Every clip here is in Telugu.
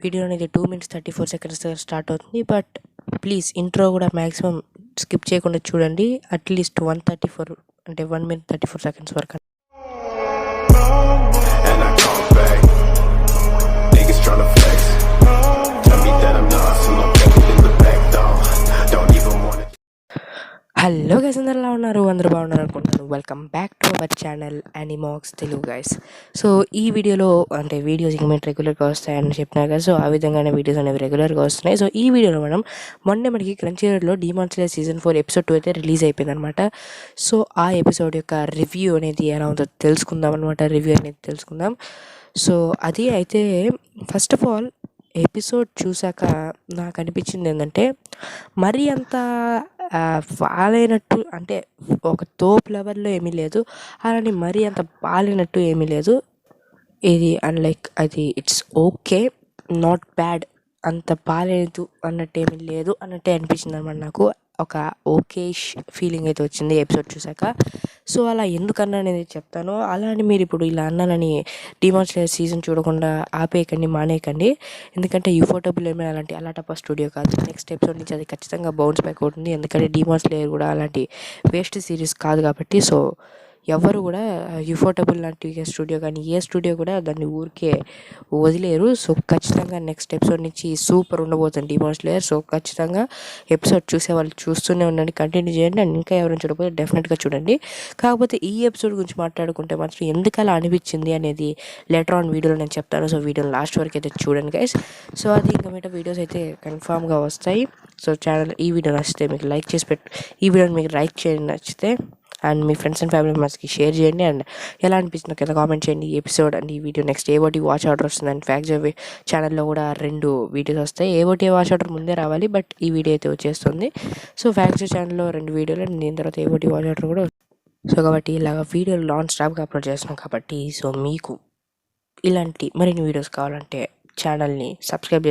వీడియో అనేది 2 minutes 34 seconds స్టార్ట్ అవుతుంది. బట్ ప్లీజ్ ఇంట్రో కూడా మ్యాక్సిమం స్కిప్ చేయకుండా చూడండి. అట్లీస్ట్ 134 అంటే 1 minute 34 seconds వరకు. And I come back. Niggas tryna flex. Tell me that I'm not, so I'm thinking in the back though. Don't even wanna. Hello guys, అందరు ఎలా ఉన్నారు? అందరూ బాగున్నారు అనుకుంటున్నాను. Welcome back to our channel Animax Telugu guys. So ఈ వీడియోలో అంటే వీడియోస్ ఇంక మేము రెగ్యులర్గా వస్తాయని చెప్పినా కదా, సో ఆ విధంగానే వీడియోస్ అనేవి రెగ్యులర్గా వస్తున్నాయి. సో ఈ వీడియోలో మనం మొన్నే మనకి క్రంచీరోడ్లో డీమాన్ స్లేయర్ సీజన్ 4 ఎపిసోడ్ 2 అయితే రిలీజ్ అయిపోయింది అనమాట. సో ఆ ఎపిసోడ్ యొక్క రివ్యూ అనేది ఎలా ఉందో తెలుసుకుందాం అనమాట. రివ్యూ అనేది తెలుసుకుందాం. సో అది అయితే ఫస్ట్ ఆఫ్ ఆల్ ఎపిసోడ్ చూసాక నాకు అనిపించింది ఏంటంటే, మరీ అంత బాగాలేనట్టు అంటే ఒక తోపు లెవెల్లో ఏమీ లేదు, అలానే మరీ అంత బాగాలేనట్టు ఏమీ లేదు. ఇది అన్లైక్ అది ఇట్స్ ఓకే, నాట్ బ్యాడ్, అంత బాగాలేదు అన్నట్టు ఏమీ లేదు అన్నట్టే అనిపించింది అనమాట. నాకు ఒక ఓకేష్ ఫీలింగ్ అయితే వచ్చింది ఎపిసోడ్ చూసాక. సో అలా ఎందుకన్నా అనేది చెప్తాను. అలా అని మీరు ఇప్పుడు ఇలా అన్నానని డీమాన్ స్లేయర్ సీజన్ చూడకుండా ఆపేయకండి, మానేయకండి. ఎందుకంటే యూఫోటబుల్ ఏమైనా అలాంటి స్టూడియో కాదు. నెక్స్ట్ ఎపిసోడ్ నుంచి అది ఖచ్చితంగా బౌన్స్ బ్యాక్ అవుతుంది. ఎందుకంటే డీమాన్ స్లేయర్ కూడా అలాంటి వేస్ట్ సిరీస్ కాదు కాబట్టి. సో ఎవరు కూడా యూఫోటబుల్ లాంటి స్టూడియో కానీ ఏ స్టూడియో కూడా దాన్ని ఊరికే వదిలేరు. సో ఖచ్చితంగా నెక్స్ట్ ఎపిసోడ్ నుంచి సూపర్ ఉండబోతుంది డీమాన్ స్లేయర్. సో ఖచ్చితంగా ఎపిసోడ్ చూసే వాళ్ళు చూస్తూనే ఉండండి, కంటిన్యూ చేయండి. అండ్ ఇంకా ఎవరైనా చూడకపోతే డెఫినెట్గా చూడండి. కాకపోతే ఈ ఎపిసోడ్ గురించి మాట్లాడుకుంటే మాత్రం ఎందుకు అలా అనిపించింది అనేది లేటర్ ఆన్ వీడియోలో నేను చెప్తాను. సో వీడియోని లాస్ట్ వరకు అయితే చూడండి గైస్. సో అది ఇంకా మిగతా వీడియోస్ అయితే కన్ఫామ్గా వస్తాయి. సో ఛానల్ ఈ వీడియో నచ్చితే మీకు లైక్ చేసి ఈ వీడియోని మీకు లైక్ చేయండి నచ్చితే, and me friends and family మెంబర్స్కి షేర్ చేయండి. అండ్ ఎలా అనిపించిందో కింద కామెంట్ చేయండి ఈ ఎపిసోడ్ అండ్ ఈ వీడియో. నెక్స్ట్ ఏవోటి వాచ్ ఆర్డర్ వస్తుంది. అండ్ ఫ్యాక్ట్ ఛానల్లో కూడా 2 వీడియోస్ వస్తాయి. ఏవోటి వాచ్ ఆర్డర్ ముందే రావాలి, బట్ ఈ వీడియో అయితే వచ్చేస్తుంది. సో ఫ్యాక్ట్ ఛానల్లో 2 వీడియోలు అండ్ దీని తర్వాత ఏవోటి వాచ్ ఆర్డర్ కూడా. సో కాబట్టి ఇలాగ వీడియోలు నాన్ స్టాప్గా అప్లోడ్ చేస్తున్నాం కాబట్టి, సో మీకు ఇలాంటి మరిన్ని వీడియోస్ కావాలంటే ఛానల్ని సబ్స్క్రైబ్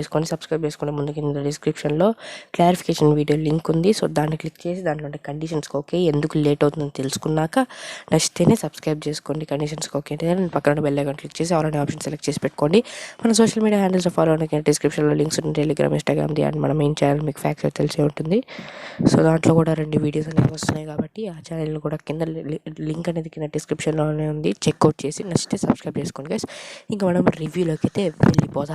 చేసుకొని ముందు కింద డిస్క్రిప్షన్లో క్లారిఫికేషన్ వీడియో లింక్ ఉంది. సో దాన్ని క్లిక్ చేసి దాంట్లో ఉండే కండిషన్స్కి ఓకే, ఎందుకు లేట్ అవుతుందో తెలుసుకున్నాక నచ్చితేనే సబ్స్క్రైబ్ చేసుకోండి. కండిషన్స్కి ఓకే అంటే పక్కన బెల్ ఐకాన్ క్లిక్ చేసి ఆల్రెడీ ఆప్షన్ సెలెక్ట్ చేసి పెట్టుకోండి. మన సోషల్ మీడియా హ్యాండిల్స్ ఫాలో అవ్వడానికి డిస్క్రిప్షన్లో లింక్స్ ఉన్నాయి, టెలిగ్రామ్, ఇన్స్టాగ్రామ్ది. అండ్ మన మెయిన్ ఛానల్ మీకు ఫ్యాక్ట్స్ తెలిసే ఉంటుంది. సో దాంట్లో కూడా 2 వీడియోస్ అనేవి వస్తున్నాయి కాబట్టి ఆ ఛానల్ కూడా కింద లింక్ అనేది కింద డిస్క్రిప్షన్లోనే ఉంది. చెక్అవుట్ చేసి నచ్చితే సబ్స్క్రైబ్ చేసుకోండి గైస్. ఇంకా మనం రివ్యూలోకి అయితే వెళ్ళిపోదాం.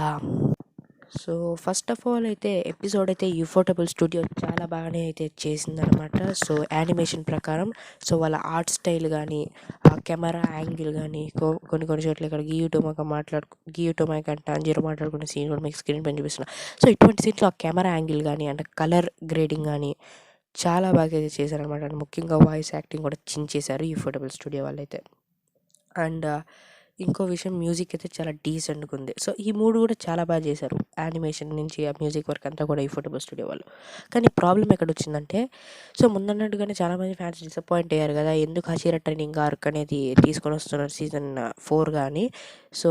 సో ఫస్ట్ ఆఫ్ ఆల్ అయితే ఎపిసోడ్ అయితే యూఫోటబుల్ స్టూడియో చాలా బాగానే అయితే చేసిందనమాట. సో యానిమేషన్ ప్రకారం సో వాళ్ళ ఆర్ట్ స్టైల్ కానీ, ఆ కెమెరా యాంగిల్ కానీ, కొన్ని చోట్ల ఇక్కడ గియోటోమాక్ అంటే అంజీరో మాట్లాడుకునే సీన్ కూడా మీకు స్క్రీన్ పైన చూపిస్తున్నా. సో ఇటువంటి సీన్స్లో ఆ కెమెరా యాంగిల్ కానీ అండ్ కలర్ గ్రేడింగ్ కానీ చాలా బాగా అయితే చేశారనమాట. అండ్ ముఖ్యంగా వాయిస్ యాక్టింగ్ కూడా చించేశారు యూఫోటబుల్ స్టూడియో వాళ్ళైతే. అండ్ ఇంకో విషయం, మ్యూజిక్ అయితే చాలా డీసెంట్గా ఉంది. సో ఈ 3 కూడా చాలా బాగా చేశారు. యానిమేషన్ నుంచి ఆ మ్యూజిక్ వర్క్ అంతా కూడా యూఫోటబుల్ స్టూడియో వాళ్ళు. కానీ ప్రాబ్లం ఎక్కడ వచ్చిందంటే, సో ముందన్నట్టుగానే చాలామంది ఫ్యాన్స్ డిసప్పాయింట్ అయ్యారు కదా, ఎందుకు హషీరా ట్రైనింగ్ ఆర్క్ అనేది తీసుకొని వస్తున్నారు సీజన్ 4 కానీ. సో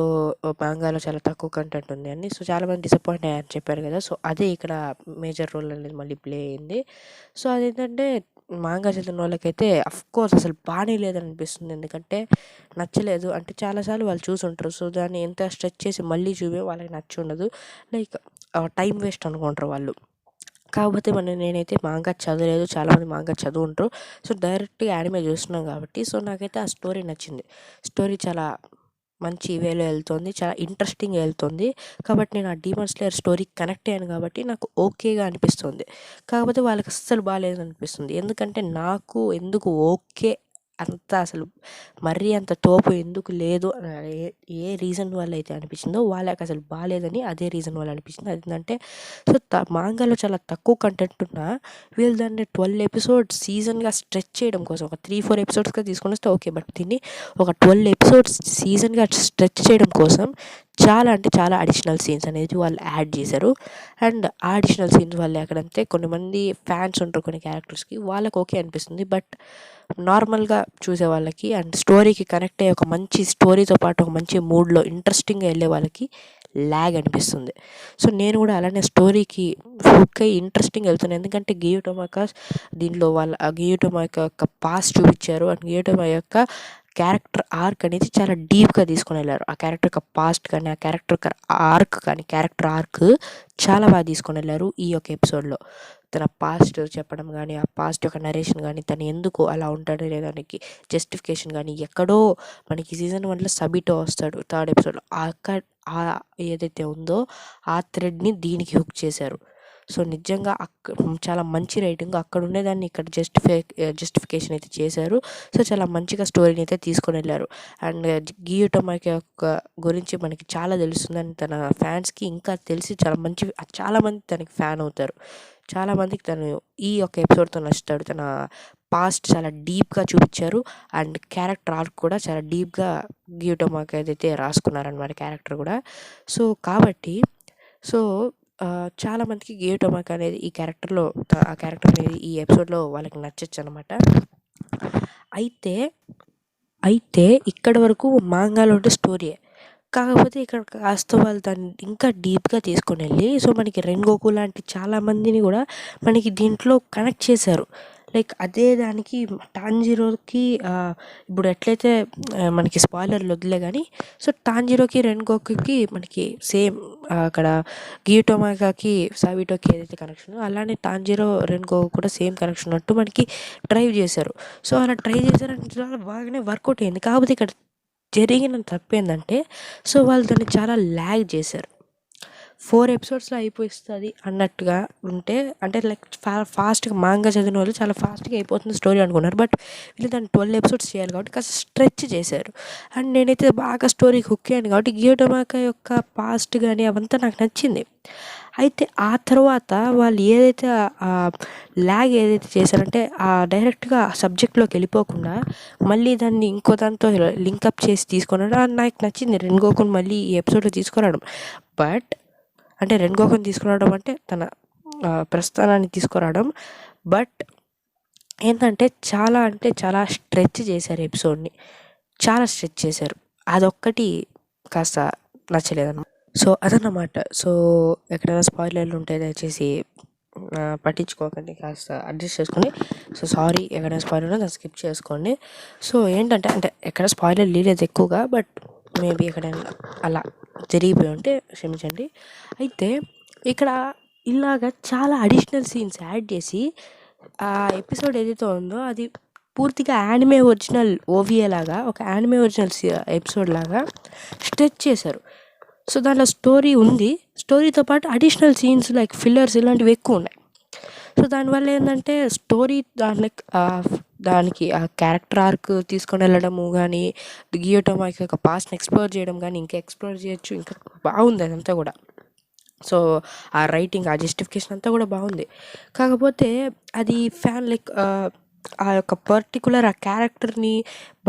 మాంగాలో చాలా తక్కువ కంటెంట్ ఉంది అని సో చాలామంది డిసప్పాయింట్ అయ్యారని చెప్పారు కదా. సో అదే ఇక్కడ మేజర్ రోల్ అనేది మళ్ళీ ప్లే అయింది. సో అదేంటంటే మాంగా చదివిన వాళ్ళకైతే అఫ్కోర్స్ అసలు బాగానే లేదని అనిపిస్తుంది. ఎందుకంటే నచ్చలేదు అంటే చాలాసార్లు వాళ్ళు చూసుంటారు. సో దాన్ని ఎంత స్ట్రెచ్ చేసి మళ్ళీ చూపే వాళ్ళకి నచ్చి ఉండదు, లైక్ టైం వేస్ట్ అనుకుంటారు వాళ్ళు. కాకపోతే నేనైతే మాంగా చదవలేదు, చాలామంది మాంగా చదువుంటారు. సో డైరెక్ట్గా యానిమే చూస్తున్నాం కాబట్టి సో నాకైతే ఆ స్టోరీ నచ్చింది. స్టోరీ చాలా మంచి వేలో వెళ్తుంది, చాలా ఇంట్రెస్టింగ్గా వెళ్తుంది. కాబట్టి నేను ఆ డీమాన్ స్లేయర్ స్టోరీకి కనెక్ట్ అయ్యాను కాబట్టి నాకు ఓకేగా అనిపిస్తుంది. కాకపోతే వాళ్ళకి అస్సలు బాగాలేదు అనిపిస్తుంది. ఎందుకంటే నాకు ఎందుకు ఓకే అంత అసలు మరీ అంత తోపు ఎందుకు లేదు ఏ రీజన్ వల్ల అయితే అనిపించిందో వాళ్ళకి అసలు బాగాలేదని అదే రీజన్ వల్ల అనిపించింది. అదేంటంటే సో మాంగాలో చాలా తక్కువ కంటెంట్ ఉన్నా వీళ్ళు దాన్ని 12 ఎపిసోడ్స్ సీజన్గా స్ట్రెచ్ చేయడం కోసం ఒక 3-4 ఎపిసోడ్స్గా తీసుకొని వస్తే ఓకే, బట్ దీన్ని ఒక 12 ఎపిసోడ్స్ సీజన్గా స్ట్రెచ్ చేయడం కోసం చాలా అంటే చాలా అడిషనల్ సీన్స్ అనేది వాళ్ళు యాడ్ చేశారు. అండ్ ఆ అడిషనల్ సీన్స్ వాళ్ళు ఎక్కడంటే కొంతమంది ఫ్యాన్స్ ఉంటారు కొన్ని క్యారెక్టర్స్కి, వాళ్ళకి ఓకే అనిపిస్తుంది. బట్ నార్మల్గా చూసే వాళ్ళకి అండ్ స్టోరీకి కనెక్ట్ అయ్యే ఒక మంచి స్టోరీతో పాటు ఒక మంచి మూడ్లో ఇంట్రెస్టింగ్గా వెళ్ళే వాళ్ళకి ల్యాగ్ అనిపిస్తుంది. సో నేను కూడా అలానే స్టోరీకి హుక్ అయ్యి ఇంట్రెస్టింగ్ వెళ్తున్నాను. ఎందుకంటే గియోటోమాక దీనిలో వాళ్ళ గియోటోమాక యొక్క పాస్ట్ చూపించారు అండ్ గియోటోమా యొక్క క్యారెక్టర్ ఆర్క్ అనేది చాలా డీప్గా తీసుకొని వెళ్ళారు. ఆ క్యారెక్టర్ యొక్క పాస్ట్ కానీ, ఆ క్యారెక్టర్ ఆర్క్ కానీ, క్యారెక్టర్ ఆర్క్ చాలా బాగా తీసుకొని వెళ్ళారు ఈ యొక్క ఎపిసోడ్లో. తన పాస్ట్ చెప్పడం కానీ, ఆ పాస్ట్ యొక్క నరేషన్ కానీ, తను ఎందుకు అలా ఉంటాడనే దానికి జస్టిఫికేషన్ కానీ, ఎక్కడో మనకి సీజన్ 1లో సబిటో వస్తాడు థర్డ్ ఎపిసోడ్లో, ఏదైతే ఉందో ఆ థ్రెడ్ని దీనికి హుక్ చేశారు. సో నిజంగా చాలా మంచి రైటింగ్, అక్కడ ఉండేదాన్ని ఇక్కడ జస్టిఫికేషన్ అయితే చేశారు. సో చాలా మంచిగా స్టోరీని అయితే తీసుకొని వెళ్ళారు. అండ్ గియోటోమాకి యొక్క గురించి మనకి చాలా తెలుస్తుందని తన ఫ్యాన్స్కి ఇంకా తెలిసి చాలామంది తనకి ఫ్యాన్ అవుతారు. చాలామందికి తను ఈ యొక్క ఎపిసోడ్తో నచ్చుతాడు. తన పాస్ట్ చాలా డీప్గా చూపించారు. అండ్ క్యారెక్టర్ ఆర్క్ కూడా చాలా డీప్గా గియోటోమాకి ఏదైతే రాసుకున్నారనమాట క్యారెక్టర్ కూడా. సో కాబట్టి చాలామందికి గియోటోమాకి అనేది ఈ క్యారెక్టర్లో ఆ క్యారెక్టర్ అనేది ఈ ఎపిసోడ్లో వాళ్ళకి నచ్చచ్చు అనమాట. అయితే ఇక్కడి వరకు మాంగాలో ఉండే స్టోరీయే. కాకపోతే ఇక్కడ కాస్త వాళ్ళు దాన్ని ఇంకా డీప్గా తీసుకొని వెళ్ళి సో మనకి రెన్గోకు లాంటి చాలామందిని కూడా మనకి దీంట్లో కనెక్ట్ చేశారు. లైక్ అదే దానికి టాంజిరోకి ఇప్పుడు ఎట్లయితే మనకి స్పాయిలర్లు వదిలే కానీ సో టాంజిరోకి రెన్గోకుకి మనకి సేమ్ అక్కడ గియోటోమాకి సబిటోకి ఏదైతే కనెక్షన్ అలానే టాంజిరో రెన్గోకు కూడా సేమ్ కనెక్షన్ ఉన్నట్టు మనకి డ్రైవ్ చేశారు. సో అలా ట్రై చేశారంటే చాలా బాగానే వర్కౌట్ అయింది. కాకపోతే ఇక్కడ జరిగిన తప్పు ఏంటంటే సో వాళ్ళు దాన్ని చాలా ల్యాగ్ చేశారు. 4 ఎపిసోడ్స్లో అయిపోయిస్తుంది అన్నట్టుగా ఉంటే అంటే లైక్ ఫాస్ట్గా మాంగా చదివిన వాళ్ళు చాలా ఫాస్ట్గా అయిపోతుంది స్టోరీ అనుకున్నారు. బట్ వీళ్ళు దాన్ని 12 ఎపిసోడ్స్ చేయాలి కాబట్టి కాస్త స్ట్రెచ్ చేశారు. అండ్ నేనైతే బాగా స్టోరీకి హుక్ అయ్యాను కాబట్టి గియోటోమాకా యొక్క పాస్ట్ కానీ అవంతా నాకు నచ్చింది. అయితే ఆ తర్వాత వాళ్ళు ఏదైతే ల్యాగ్ ఏదైతే చేశారంటే డైరెక్ట్గా సబ్జెక్ట్లోకి వెళ్ళిపోకుండా మళ్ళీ దాన్ని ఇంకో దాంతో లింకప్ చేసి తీసుకున్నాడు. నాకు నచ్చింది రెన్గోకుని మళ్ళీ ఈ ఎపిసోడ్లో తీసుకురావడం. బట్ అంటే రెన్గోకుని తీసుకురావడం అంటే తన ప్రస్థానాన్ని తీసుకురావడం. బట్ ఏంటంటే చాలా స్ట్రెచ్ చేశారు ఎపిసోడ్ని, చాలా స్ట్రెచ్ చేశారు. అదొక్కటి కాస్త నచ్చలేదన్నమాట. సో అదన్నమాట. సో ఎక్కడైనా స్పాయిలర్లు ఉంటే దయచేసి పట్టించుకోకండి, కాస్త అడ్జస్ట్ చేసుకోండి. సో సారీ, ఎక్కడైనా స్పాయిలర్ ఉంటే స్కిప్ చేసుకోండి. సో ఏంటంటే అంటే ఎక్కడ స్పాయిలర్ లేదు ఎక్కువగా, బట్ మేబీ ఎక్కడైనా అలా జరిగిపోయి ఉంటే క్షమించండి. అయితే ఇక్కడ ఇలాగ చాలా అడిషనల్ సీన్స్ యాడ్ చేసి ఆ ఎపిసోడ్ ఏదైతే ఉందో అది పూర్తిగా యానిమే ఒరిజినల్ ఓవిఏ లాగా, ఒక యానిమే ఒరిజినల్ ఎపిసోడ్ లాగా స్ట్రెచ్ చేశారు. సో దాంట్లో స్టోరీ ఉంది, స్టోరీతో పాటు అడిషనల్ సీన్స్ లైక్ ఫిల్లర్స్ ఇలాంటివి ఎక్కువ ఉన్నాయి. సో దానివల్ల ఏంటంటే స్టోరీ దానికి ఆ క్యారెక్టర్ ఆర్క్ తీసుకొని వెళ్ళడము కానీ, గియోటోమాకి యొక్క పాస్ట్ని ఎక్స్ప్లోర్ చేయడం కానీ, ఇంకా ఎక్స్ప్లోర్ చేయొచ్చు, ఇంకా బాగుంది అదంతా కూడా. సో ఆ రైటింగ్, ఆ జస్టిఫికేషన్ అంతా కూడా బాగుంది. కాకపోతే అది లైక్ ఆ యొక్క పర్టికులర్ ఆ క్యారెక్టర్ని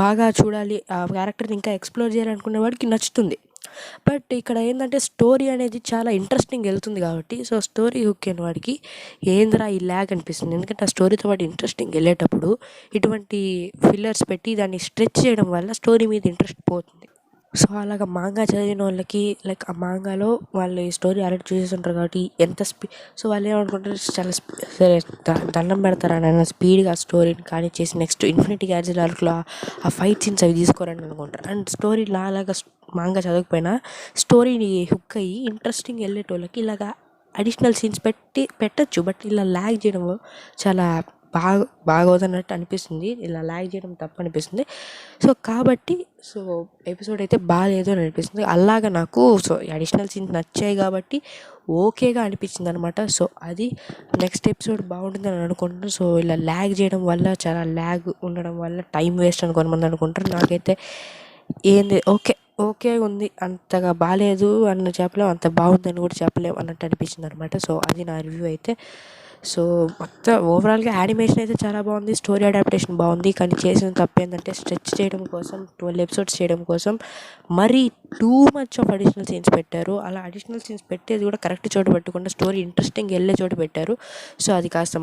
బాగా చూడాలి, ఆ క్యారెక్టర్ని ఇంకా ఎక్స్ప్లోర్ చేయాలనుకునే వాడికి నచ్చుతుంది. బట్ ఇక్కడ ఏంటంటే స్టోరీ అనేది చాలా ఇంట్రెస్టింగ్ వెళ్తుంది కాబట్టి సో స్టోరీ హుక్ అయిన వాడికి ఏందిరా ఈ ల్యాగ్ అనిపిస్తుంది. ఎందుకంటే ఆ స్టోరీతో పాటు ఇంట్రెస్టింగ్ వెళ్ళేటప్పుడు ఇటువంటి ఫిల్లర్స్ పెట్టి దాన్ని స్ట్రెచ్ చేయడం వల్ల స్టోరీ మీద ఇంట్రెస్ట్ పోతుంది. సో అలాగ మాంగా చదివిన వాళ్ళకి లైక్ ఆ మాంగాలో వాళ్ళు ఈ స్టోరీ ఆల్రెడీ చూసేస్తుంటారు కాబట్టి సో వాళ్ళు ఏమనుకుంటారు, చాలా సరే దండం పెడతారని స్పీడ్గా ఆ స్టోరీని కానీ చేసి నెక్స్ట్ ఇన్ఫినిటీ గ్యాడ్జెట్ ఆర్క్లో ఆ ఫైట్ సీన్స్ అవి తీసుకోరని అనుకుంటారు. అండ్ స్టోరీ లాగా మాంగా చదవకపోయినా స్టోరీని హుక్ అయ్యి ఇంట్రెస్టింగ్ వెళ్ళేటోళ్ళకి ఇలాగా అడిషనల్ సీన్స్ పెట్టచ్చు. బట్ ఇలా ల్యాగ్ చేయడం చాలా బాగోదన్నట్టు అనిపిస్తుంది, ఇలా ల్యాగ్ చేయడం తప్పు అనిపిస్తుంది. సో కాబట్టి సో ఎపిసోడ్ అయితే బాగాలేదు అని అనిపిస్తుంది. అలాగా నాకు సో అడిషనల్ సీన్స్ నచ్చాయి కాబట్టి ఓకేగా అనిపించింది అనమాట. సో అది నెక్స్ట్ ఎపిసోడ్ బాగుంటుందని అనుకుంటున్నాను. సో ఇలా ల్యాగ్ చేయడం వల్ల, చాలా ల్యాగ్ ఉండడం వల్ల టైం వేస్ట్ అని కొంతమంది అనుకుంటారు. నాకైతే ఏంది ఓకే ఉంది, అంతగా బాగాలేదు అని చెప్పలేము, అంత బాగుందని కూడా చెప్పలేము అన్నట్టు అనిపించింది అనమాట. సో అది నా రివ్యూ అయితే. సో మొత్తం ఓవరాల్గా యానిమేషన్ అయితే చాలా బాగుంది, స్టోరీ అడాప్టేషన్ బాగుంది. కానీ చేసిన తప్పు ఏంటంటే స్ట్రెచ్ చేయడం కోసం 12 ఎపిసోడ్స్ చేయడం కోసం మరీ too much of additional scenes పెట్టారు. అలా అడిషనల్ సీన్స్ పెట్టేది కూడా కరెక్ట్ చోట పెట్టకుండా స్టోరీ ఇంట్రెస్టింగ్ వెళ్ళే చోట పెట్టారు. సో అది కాస్త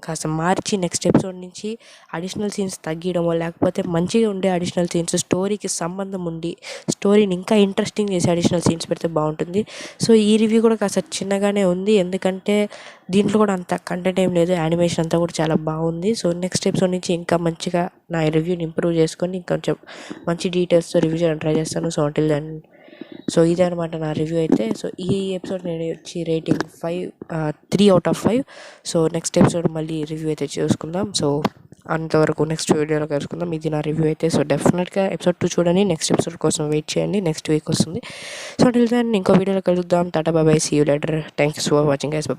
కాస్త మార్చి నెక్స్ట్ ఎపిసోడ్ నుంచి అడిషనల్ సీన్స్ తగ్గియడమో లేకపోతే మంచిగా ఉండే అడిషనల్ సీన్స్ స్టోరీకి సంబంధం ఉండి స్టోరీని ఇంకా ఇంట్రెస్టింగ్ చేసే అడిషనల్ సీన్స్ పెడితే బాగుంటుంది. సో ఈ రివ్యూ కూడా కాస్త చిన్నగానే ఉంది, ఎందుకంటే దీంట్లో కూడా అంత కంటెంట్ ఏం లేదు, యానిమేషన్ అంతా కూడా చాలా బాగుంది. సో నెక్స్ట్ ఎపిసోడ్ నుంచి ఇంకా మంచిగా నా రివ్యూని ఇంప్రూవ్ చేసుకొని ఇంకొంచెం మంచి డీటెయిల్స్తో రివ్యూ చేయడానికి ట్రై చేస్తాను. సో అంటిల్ దెన్ సో ఇదే అనమాట నా రివ్యూ అయితే. సో ఈ ఎపిసోడ్ నేను వచ్చి రేటింగ్ 3/5. సో నెక్స్ట్ ఎపిసోడ్ మళ్ళీ రివ్యూ అయితే చూసుకుందాం. సో అంతవరకు నెక్స్ట్ వీడియోలో కలుసుకుందాం. ఇది నా రివ్యూ అయితే. సో డెఫినెట్గా ఎపిసోడ్ 2 చూడండి, నెక్స్ట్ ఎపిసోడ్ కోసం వెయిట్ చేయండి, నెక్స్ట్ వీక్ వస్తుంది. సో అంటిల్ దెన్ ఇంకో వీడియోలో కలుద్దాం. Tata bye, see you later. Thanks for watching guys.